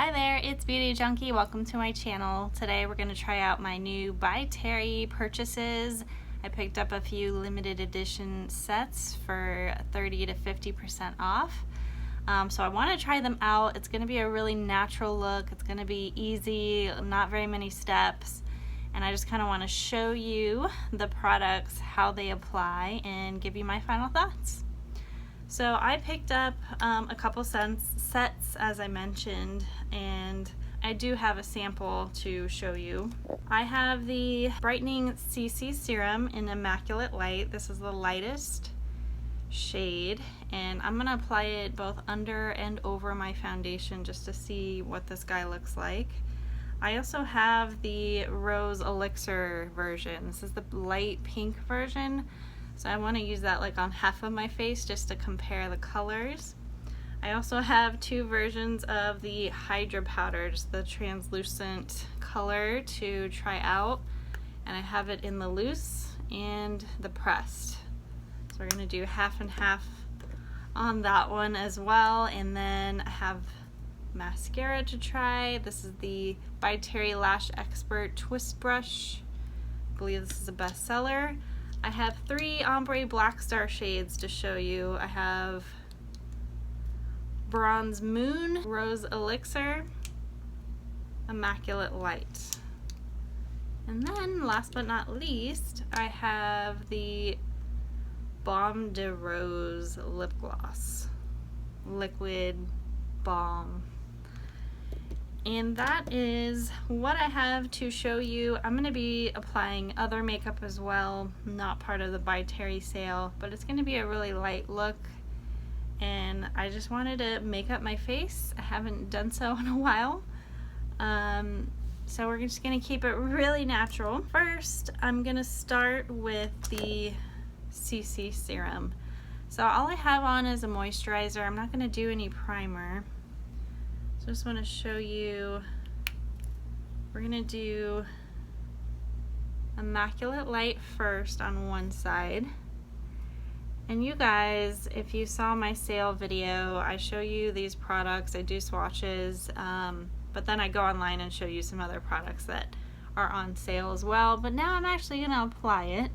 Hi there, it's Beauty Junkie. Welcome to my channel. Today we're going to try out my new BYTERRY purchases. I picked up a few limited edition sets for 30 to 50% off. So I want to try them out. It's going to be a really natural look. It's going to be easy, not very many steps. And I just kind of want to show you the products, how they apply, and give you my final thoughts. So I picked up a couple sets, as I mentioned, and I do have a sample to show you. I have the Brightening CC Serum in Immaculate Light. This is the lightest shade, and I'm going to apply it both under and over my foundation just to see what this guy looks like. I also have the Rose Elixir version. This is the light pink version. So I want to use that like on half of my face just to compare the colors. I also have two versions of the Hydra powder, just the translucent color to try out. And I have it in the loose and the pressed. So we're going to do half and half on that one as well. And then I have mascara to try. This is the BYTERRY Lash Expert Twist Brush. I believe this is a bestseller. I have three ombre blackstar shades to show you. I have Bronze Moon, Rose Elixir, Immaculate Light. And then last but not least, I have the Baume de Rose lip gloss, liquid balm. And that is what I have to show you. I'm going to be applying other makeup as well, not part of the BYTERRY sale, but it's going to be a really light look. And I just wanted to make up my face. I haven't done so in a while. So we're just going to keep it really natural. First, I'm going to start with the CC Serum. So all I have on is a moisturizer. I'm not going to do any primer. Just want to show you, we're going to do Immaculate Light first on one side. And you guys, if you saw my sale video, I show you these products, I do swatches, but then I go online and show you some other products that are on sale as well. But now I'm actually going to apply it.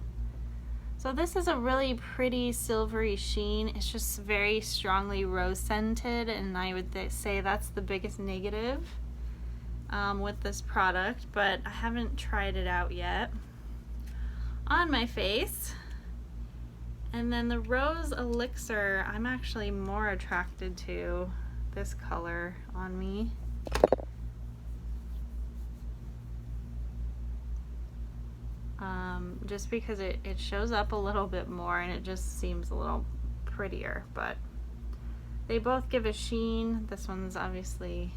So this is a really pretty silvery sheen. It's just very strongly rose scented, and I would say that's the biggest negative with this product, but I haven't tried it out yet on my face. And then the Rose Elixir, I'm actually more attracted to this color on me. Just because it shows up a little bit more and it just seems a little prettier, but they both give a sheen. This one's obviously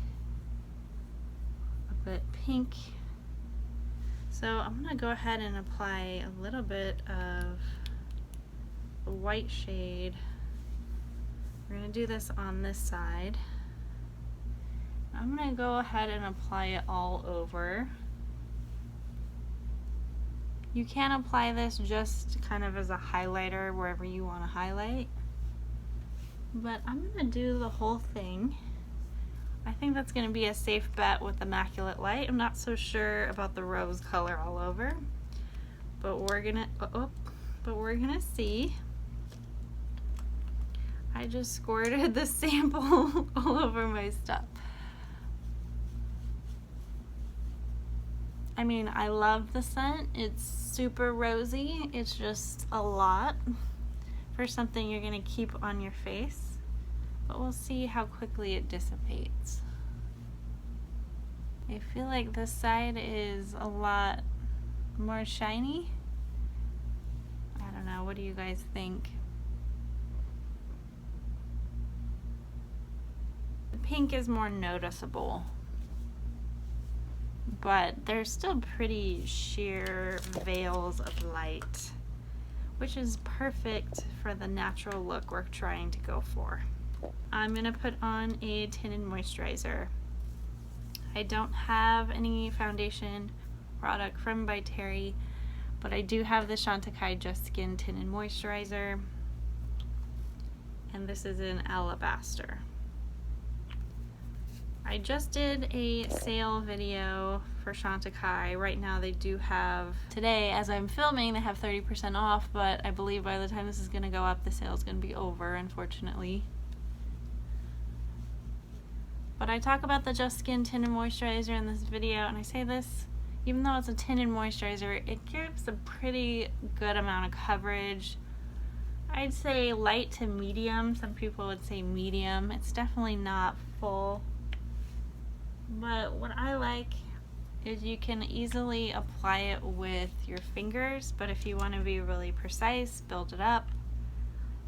a bit pink. So I'm going to go ahead and apply a little bit of the white shade. We're going to do this on this side. I'm going to go ahead and apply it all over. You can apply this just kind of as a highlighter wherever you want to highlight, but I'm going to do the whole thing. I think that's going to be a safe bet with Immaculate Light. I'm not so sure about the rose color all over, but we're gonna see. I just squirted the sample all over my stuff. I mean, I love the scent. It's super rosy. It's just a lot for something you're gonna keep on your face, but we'll see how quickly it dissipates. I feel like this side is a lot more shiny. I don't know, what do you guys think? The pink is more noticeable, but they're still pretty sheer veils of light, which is perfect for the natural look we're trying to go for. I'm going to put on a tinted moisturizer. I don't have any foundation product from BYTERRY, but I do have the Chantecaille Just Skin Tinted Moisturizer, and this is in Alabaster. I just did a sale video for Chantecaille. Right now they do have, today as I'm filming, they have 30% off, but I believe by the time this is gonna go up, the sale is gonna be over, unfortunately. But I talk about the Just Skin Tinted Moisturizer in this video, and I say this, even though it's a tinted moisturizer, it gives a pretty good amount of coverage. I'd say light to medium. Some people would say medium. It's definitely not full. But what I like is you can easily apply it with your fingers, but if you want to be really precise, build it up.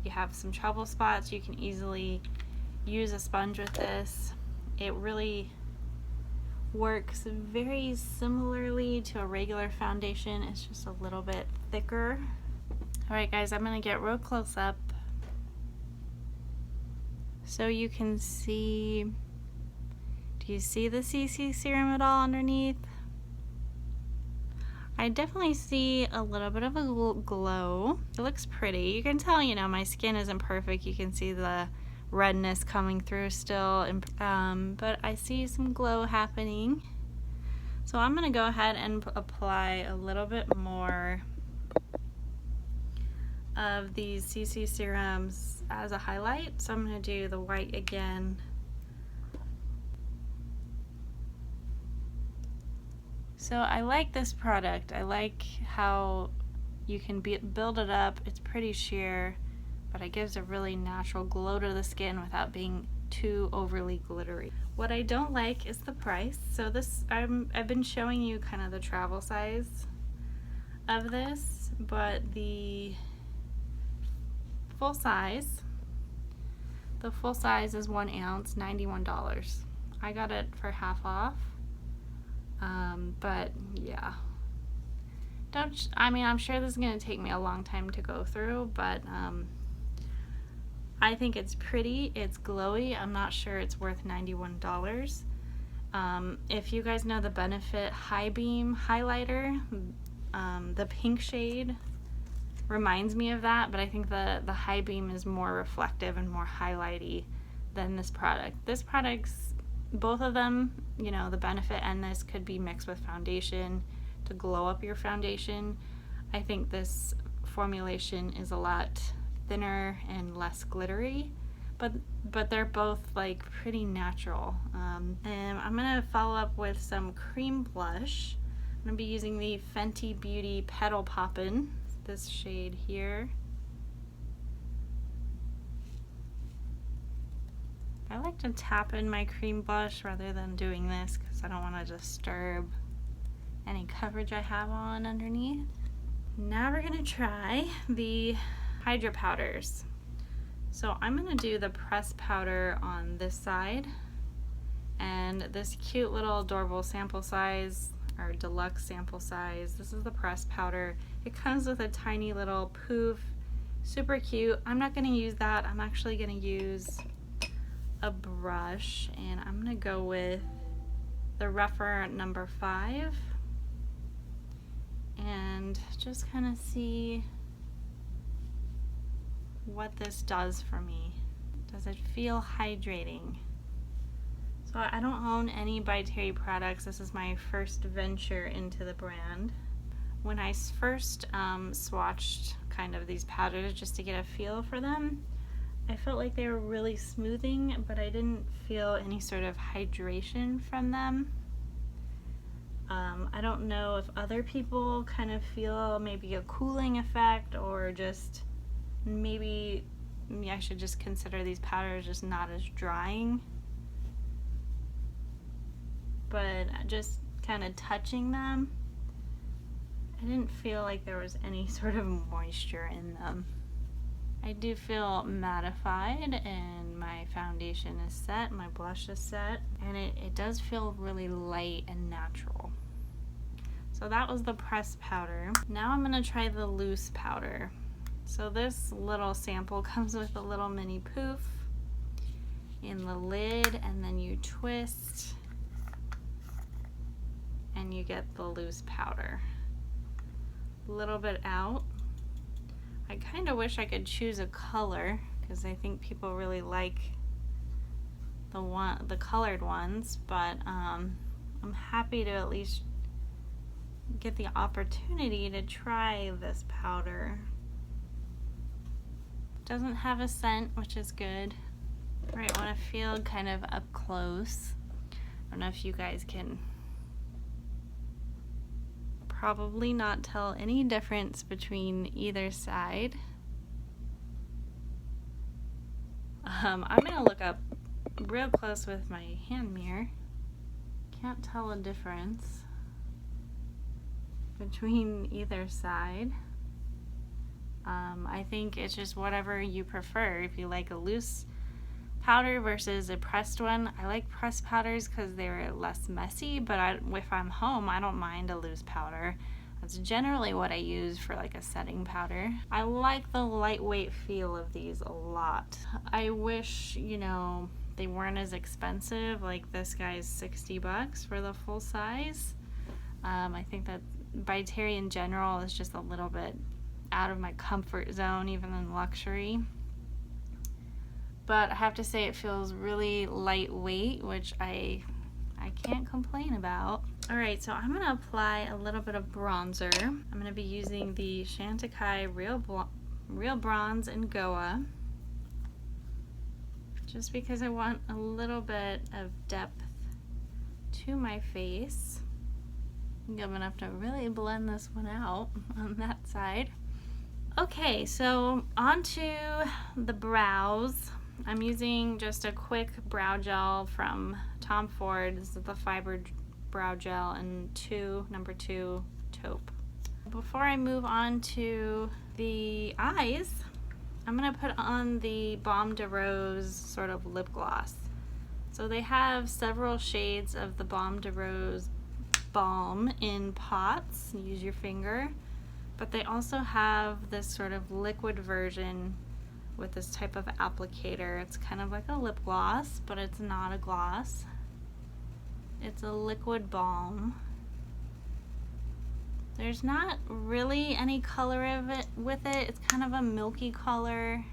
You have some trouble spots, you can easily use a sponge with this. It really works very similarly to a regular foundation. It's just a little bit thicker. Alright guys, I'm going to get real close up so you can see. Do you see the CC serum at all underneath? I definitely see a little bit of a glow. It looks pretty. You can tell, you know, my skin isn't perfect. You can see the redness coming through still, but I see some glow happening. So I'm going to go ahead and apply a little bit more of these CC serums as a highlight. So I'm going to do the white again. So I like this product. I like how you can build it up. It's pretty sheer, but it gives a really natural glow to the skin without being too overly glittery. What I don't like is the price. So this, I've been showing you kind of the travel size of this, but the full size is 1 ounce, $91. I got it for half off. But yeah, I mean, I'm sure this is going to take me a long time to go through, but I think it's pretty, it's glowy. I'm not sure it's worth $91. If you guys know the Benefit High Beam highlighter, the pink shade reminds me of that, but I think the High Beam is more reflective and more highlighty than this product. This product's, both of them, you know, the Benefit and this could be mixed with foundation to glow up your foundation. I think this formulation is a lot thinner and less glittery, but they're both like pretty natural. And I'm gonna follow up with some cream blush. I'm gonna be using the Fenty Beauty Petal Poppin', this shade here. I like to tap in my cream blush rather than doing this because I don't want to disturb any coverage I have on underneath. Now we're going to try the Hydra powders. So I'm going to do the pressed powder on this side, and this cute little adorable sample size, or deluxe sample size, this is the pressed powder. It comes with a tiny little poof, super cute. I'm not going to use that. I'm actually going to use a brush, and I'm gonna go with the rougher number 5 and just kind of see what this does for me. Does it feel hydrating? So I don't own any BYTERRY products. This is my first venture into the brand. When I first swatched kind of these powders just to get a feel for them, I felt like they were really smoothing, but I didn't feel any sort of hydration from them. I don't know if other people kind of feel maybe a cooling effect, or just maybe I should just consider these powders just not as drying. But just kind of touching them, I didn't feel like there was any sort of moisture in them. I do feel mattified, and my foundation is set, my blush is set, and it does feel really light and natural. So that was the pressed powder. Now I'm going to try the loose powder. So this little sample comes with a little mini poof in the lid, and then you twist and you get the loose powder. A little bit out. I kind of wish I could choose a color, because I think people really like the colored ones, but I'm happy to at least get the opportunity to try this powder. Doesn't have a scent, which is good. All right, I want to feel kind of up close. I don't know if you guys can probably not tell any difference between either side. I'm gonna look up real close with my hand mirror. Can't tell a difference between either side. I think it's just whatever you prefer. If you like a loose powder versus a pressed one, I like pressed powders because they're less messy, but if I'm home, I don't mind a loose powder. That's generally what I use for like a setting powder. I like the lightweight feel of these a lot. I wish, you know, they weren't as expensive. Like this guy's $60 for the full size. I think that BYTERRY in general is just a little bit out of my comfort zone, even in luxury. But I have to say it feels really lightweight, which I can't complain about. All right, so I'm gonna apply a little bit of bronzer. I'm gonna be using the Chantecaille Real Bronze in Goa, just because I want a little bit of depth to my face. I think I'm gonna have to really blend this one out on that side. Okay, so onto the brows. I'm using just a quick brow gel from Tom Ford. This is the Fiber Brow Gel in number 2 taupe. Before I move on to the eyes, I'm gonna put on the Baume de Rose sort of lip gloss. So they have several shades of the Baume de Rose balm in pots. Use your finger. But they also have this sort of liquid version with this type of applicator. It's kind of like a lip gloss, but it's not a gloss. It's a liquid balm. There's not really any color with it. It's kind of a milky color,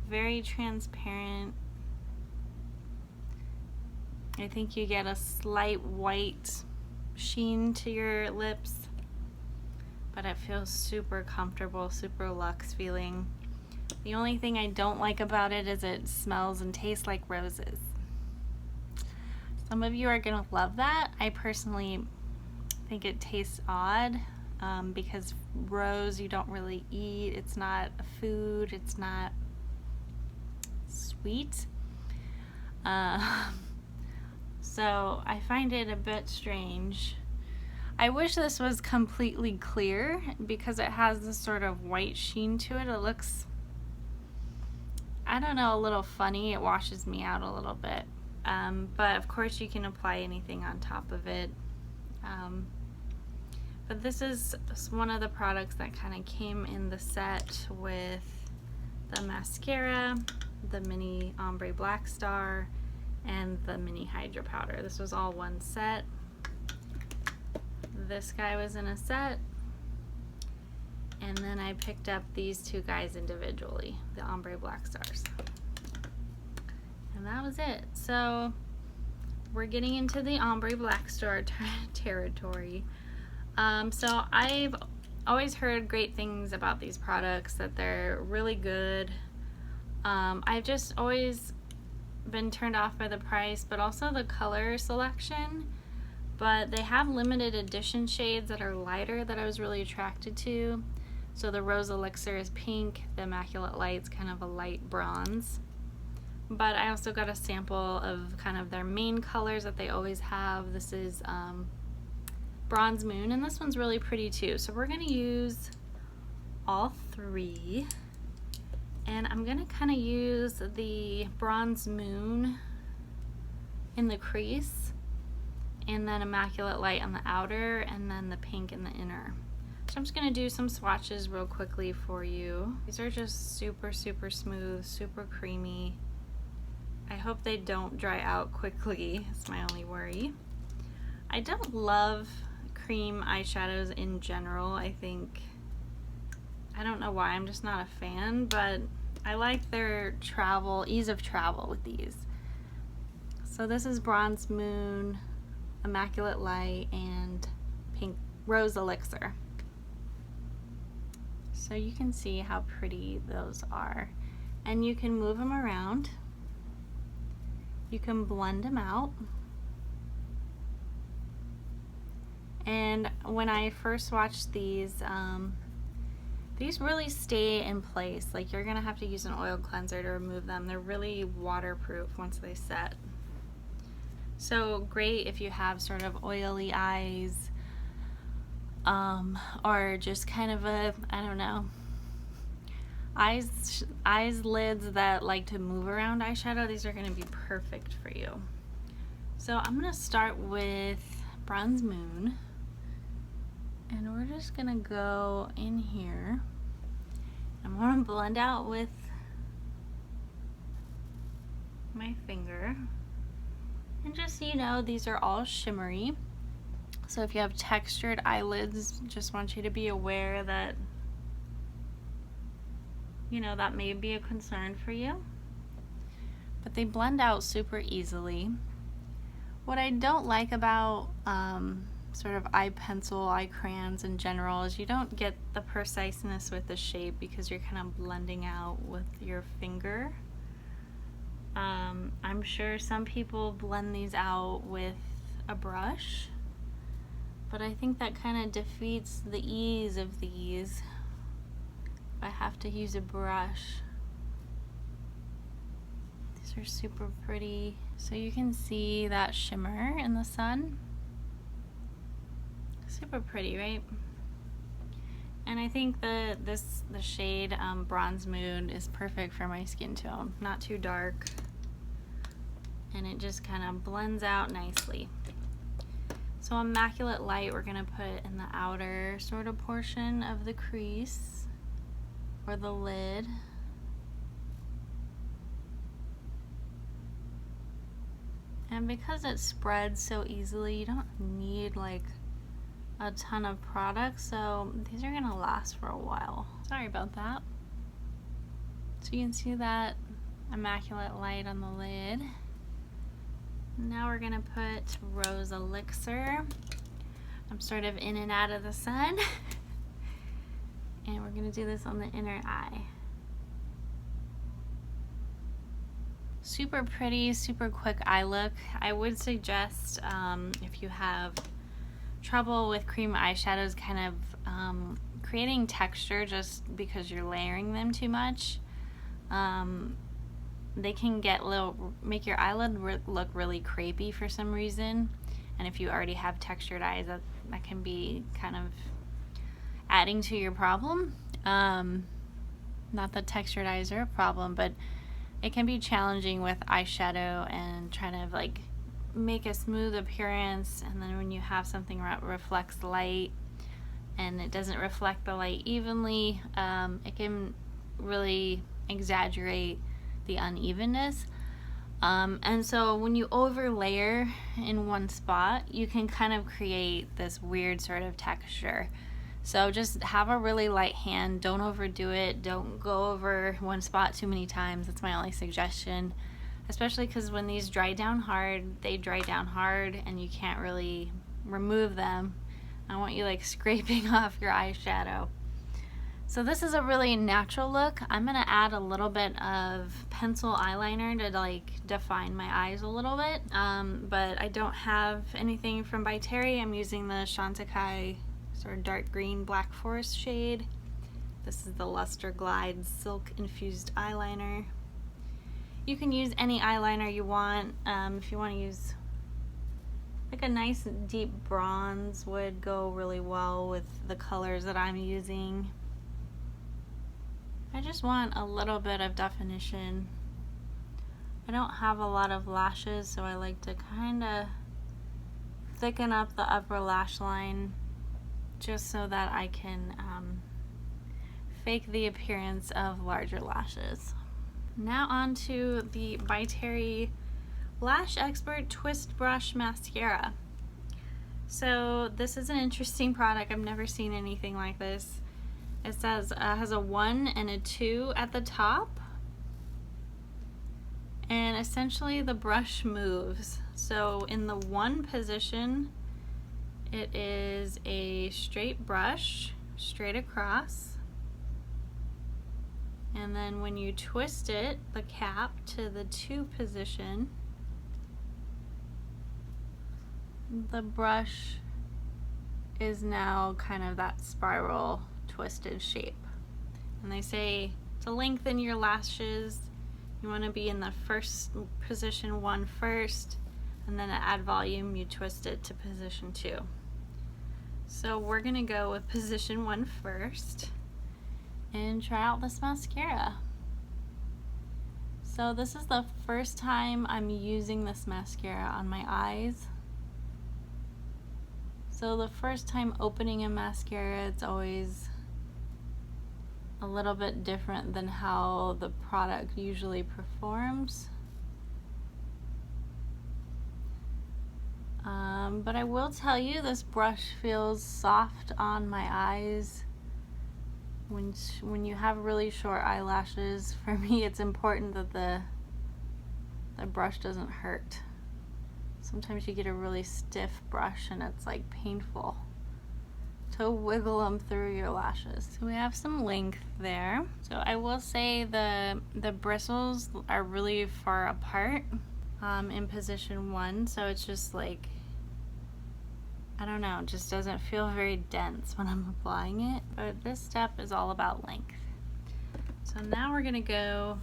very transparent. I think you get a slight white sheen to your lips, but it feels super comfortable, super luxe feeling. The only thing I don't like about it is it smells and tastes like roses. Some of you are gonna love that. I personally think it tastes odd because rose you don't really eat. It's not a food, it's not sweet. So I find it a bit strange. I wish this was completely clear because it has this sort of white sheen to it. It looks, I don't know, a little funny. It washes me out a little bit. But of course you can apply anything on top of it. But this is one of the products that kind of came in the set with the mascara, the mini ombre blackstar, and the mini hydra powder. This was all one set. This guy was in a set, and then I picked up these two guys individually, the ombre blackstars, and that was it. So we're getting into the ombre blackstar territory. So I've always heard great things about these products, that they're really good. I've just always been turned off by the price, but also the color selection. But they have limited edition shades that are lighter that I was really attracted to. So the Rose Elixir is pink, the Immaculate Light's kind of a light bronze. But I also got a sample of kind of their main colors that they always have. This is Bronze Moon, and this one's really pretty too. So we're gonna use all three. And I'm gonna kind of use the Bronze Moon in the crease, and then Immaculate Light on the outer, and then the pink in the inner. So I'm just gonna do some swatches real quickly for you. These are just super, super smooth, super creamy. I hope they don't dry out quickly. It's my only worry. I don't love cream eyeshadows in general. I don't know why, I'm just not a fan, but I like their ease of travel with these. So this is Bronze Moon, Immaculate Light, and Pink Rose Elixir. So you can see how pretty those are. And you can move them around. You can blend them out. And when I first watched these really stay in place. Like, you're gonna have to use an oil cleanser to remove them. They're really waterproof once they set. So great if you have sort of oily eyes, or just kind of a, I don't know, eyes lids that like to move around eyeshadow. These are going to be perfect for you. So I'm going to start with Bronze Moon, and we're just going to go in here. I'm going to blend out with my finger, and just so you know, these are all shimmery. So if you have textured eyelids, just want you to be aware that, you know, that may be a concern for you. But they blend out super easily. What I don't like about sort of eye pencil, eye crayons in general is you don't get the preciseness with the shape because you're kind of blending out with your finger. I'm sure some people blend these out with a brush, but I think that kind of defeats the ease of these if I have to use a brush. These are super pretty. So you can see that shimmer in the sun. Super pretty, right? And I think the shade Bronze Moon is perfect for my skin tone. Not too dark. And it just kind of blends out nicely. So Immaculate Light we're going to put in the outer sort of portion of the crease or the lid. And because it spreads so easily, you don't need like a ton of product, so these are going to last for a while. Sorry about that. So you can see that Immaculate Light on the lid. Now we're gonna put Rose Elixir. I'm sort of in and out of the sun. And we're gonna do this on the inner eye. Super pretty, super quick eye look. I would suggest if you have trouble with cream eyeshadows kind of creating texture just because you're layering them too much, they can make your eyelid look really crepey for some reason. And if you already have textured eyes, that can be kind of adding to your problem. Not that textured eyes are a problem, but it can be challenging with eyeshadow and trying to like make a smooth appearance, and then when you have something that reflects light and it doesn't reflect the light evenly, it can really exaggerate the unevenness. And so when you over layer in one spot, you can kind of create this weird sort of texture. So just have a really light hand, don't overdo it, don't go over one spot too many times. That's my only suggestion, especially because when these dry down hard, they dry down hard and you can't really remove them. I want you like scraping off your eyeshadow. So this is a really natural look. I'm gonna add a little bit of pencil eyeliner to like define my eyes a little bit, but I don't have anything from BYTERRY. I'm using the Chantecaille sort of dark green Black Forest shade. This is the Luster Glide Silk Infused Eyeliner. You can use any eyeliner you want. If you want to use like a nice deep bronze would go really well with the colors that I'm using. I just want a little bit of definition. I don't have a lot of lashes, so I like to kind of thicken up the upper lash line just so that I can fake the appearance of larger lashes. Now on to the BYTERRY Lash Expert Twist Brush Mascara. So this is an interesting product. I've never seen anything like this. It says has a 1 and a 2 at the top. And essentially the brush moves. So in the one position, it is a straight brush, straight across. And then when you twist it, the cap, to the two position, the brush is now kind of that spiral twisted shape. And they say to lengthen your lashes, you want to be in the first position one first, and then to add volume, you twist it to position two. So we're going to go with position one first and try out this mascara. So this is the first time I'm using this mascara on my eyes. So the first time opening a mascara, it's always a little bit different than how the product usually performs. But I will tell you, this brush feels soft on my eyes. When you have really short eyelashes, for me it's important that the brush doesn't hurt. Sometimes you get a really stiff brush and it's like painful to wiggle them through your lashes. So we have some length there. So I will say the bristles are really far apart in position one, so it's just like, I don't know, it just doesn't feel very dense when I'm applying it. But this step is all about length. So now we're gonna go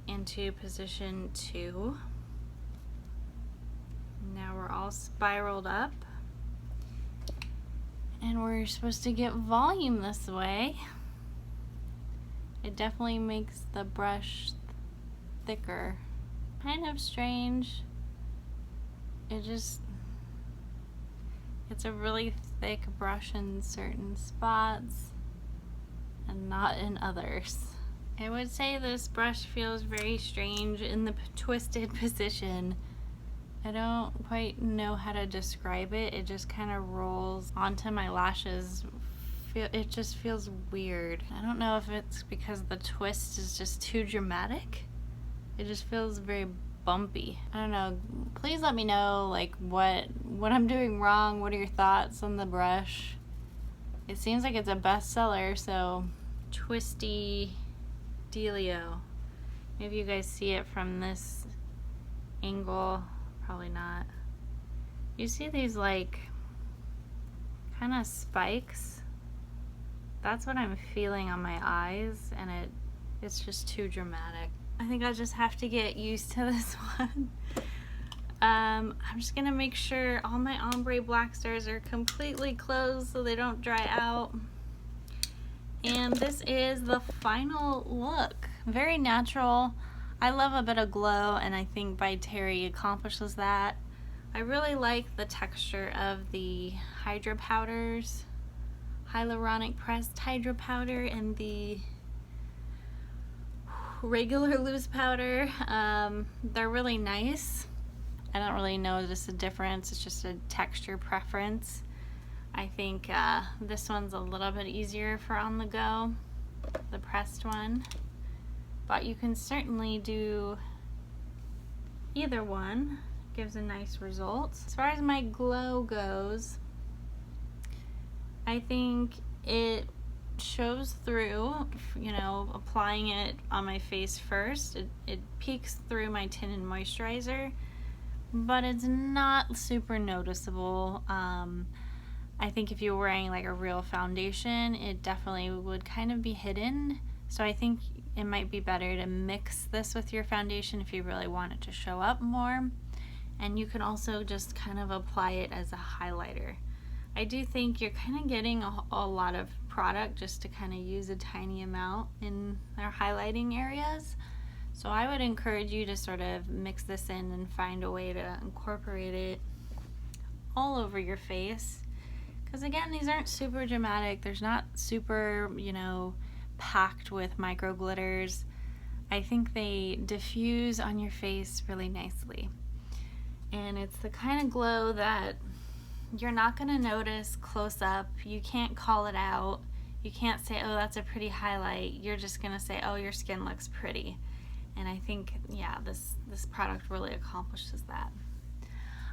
into position two. Now we're all spiraled up. And we're supposed to get volume this way. It definitely makes the brush thicker. Kind of strange. It's a really thick brush in certain spots and not in others. I would say this brush feels very strange in the twisted position. I don't quite know how to describe it. It just kind of rolls onto my lashes. It just feels weird. I don't know if it's because the twist is just too dramatic. It just feels very bumpy. I don't know. Please let me know like what I'm doing wrong. What are your thoughts on the brush? It seems like it's a bestseller, so twisty dealio. Maybe you guys see it from this angle. Probably not. You see these like kind of spikes? That's what I'm feeling on my eyes, and it's just too dramatic. I think I'll just have to get used to this one. I'm just gonna make sure all my ombre blackstars are completely closed so they don't dry out. And this is the final look. Very natural. I love a bit of glow, and I think BYTERRY accomplishes that. I really like the texture of the hydra powders, hyaluronic pressed hydra powder, and the regular loose powder. They're really nice. I don't really notice a difference. It's just a texture preference. I think this one's a little bit easier for on the go, the pressed one. But you can certainly do either one. Gives a nice result. As far as my glow goes, I think it shows through, you know, applying it on my face first. It peeks through my tinted moisturizer, but it's not super noticeable. I think if you're wearing like a real foundation, it definitely would kind of be hidden. So I think it might be better to mix this with your foundation if you really want it to show up more. And you can also just kind of apply it as a highlighter. I do think you're kind of getting a lot of product just to kind of use a tiny amount in their highlighting areas. So I would encourage you to sort of mix this in and find a way to incorporate it all over your face. Because again, these aren't super dramatic. There's not super, you know, packed with micro glitters. I think they diffuse on your face really nicely. And it's the kind of glow that you're not going to notice close up. You can't call it out. You can't say, oh, that's a pretty highlight. You're just going to say, oh, your skin looks pretty. And I think, yeah, this product really accomplishes that.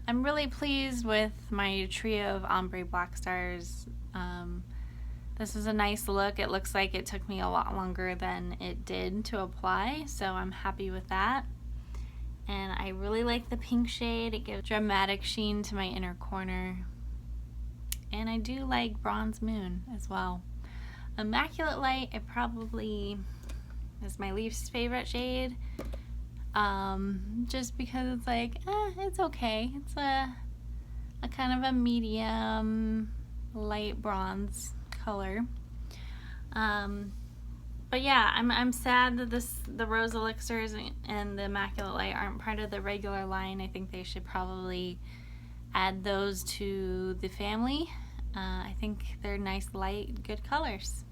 I'm really pleased with my trio of ombre black stars. This is a nice look. It looks like it took me a lot longer than it did to apply, so I'm happy with that. And I really like the pink shade. It gives dramatic sheen to my inner corner. And I do like Bronze Moon as well. Immaculate Light, it probably is my least favorite shade. Just because it's like, it's okay. It's a kind of a medium light bronze color. But yeah, I'm sad that the Rose Elixirs and the Immaculate Light aren't part of the regular line. I think they should probably add those to the family. I think they're nice, light, good colors.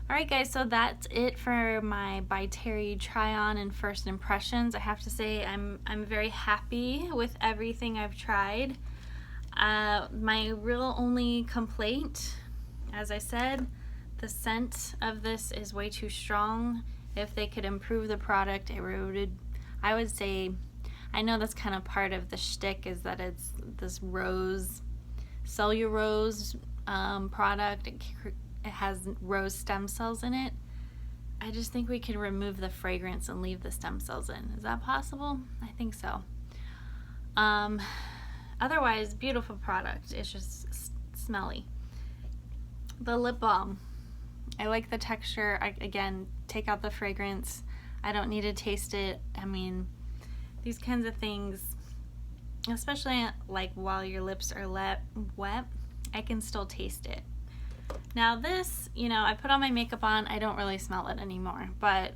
Alright guys, so that's it for my BYTERRY try-on and first impressions. I have to say I'm very happy with everything I've tried. My real only complaint, as I said, the scent of this is way too strong. If they could improve the product, I would say, I know that's kind of part of the shtick, is that it's this rose, cellulose product. It has rose stem cells in it. I just think we could remove the fragrance and leave the stem cells in. Is that possible? I think so. Otherwise, beautiful product. It's just smelly. The lip balm, I like the texture. Again, take out the fragrance. I don't need to taste it. I mean, these kinds of things, especially like while your lips are wet, I can still taste it. Now this, you know, I put all my makeup on, I don't really smell it anymore, but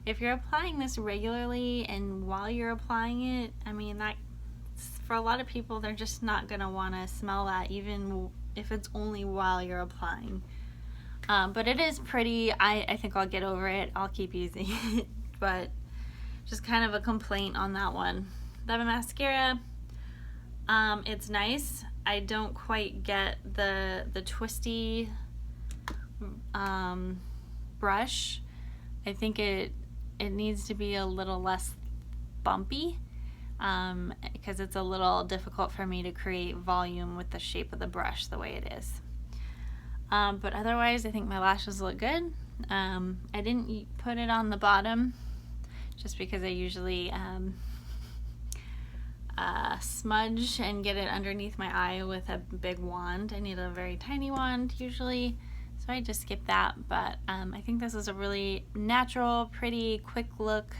if you're applying this regularly and while you're applying it, I mean, that for a lot of people, they're just not gonna wanna smell that, even if it's only while you're applying. But it is pretty. I think I'll get over it. I'll keep using it, but just kind of a complaint on that one. The mascara, it's nice. I don't quite get the twisty brush. I think it needs to be a little less bumpy, because it's a little difficult for me to create volume with the shape of the brush the way it is. But otherwise, I think my lashes look good. I didn't put it on the bottom just because I usually smudge and get it underneath my eye with a big wand. I need a very tiny wand usually, so I just skip that. But I think this is a really natural, pretty, quick look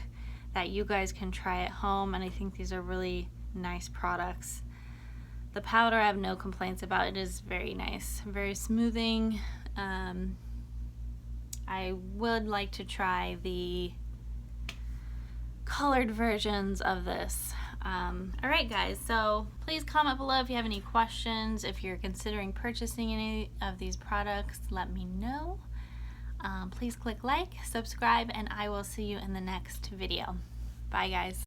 that you guys can try at home, and I think these are really nice products. The powder, I have no complaints about. It is very nice, very smoothing. I would like to try the colored versions of this. Alright guys, so please comment below if you have any questions. If you're considering purchasing any of these products, let me know. Please click like, subscribe, and I will see you in the next video. Bye guys.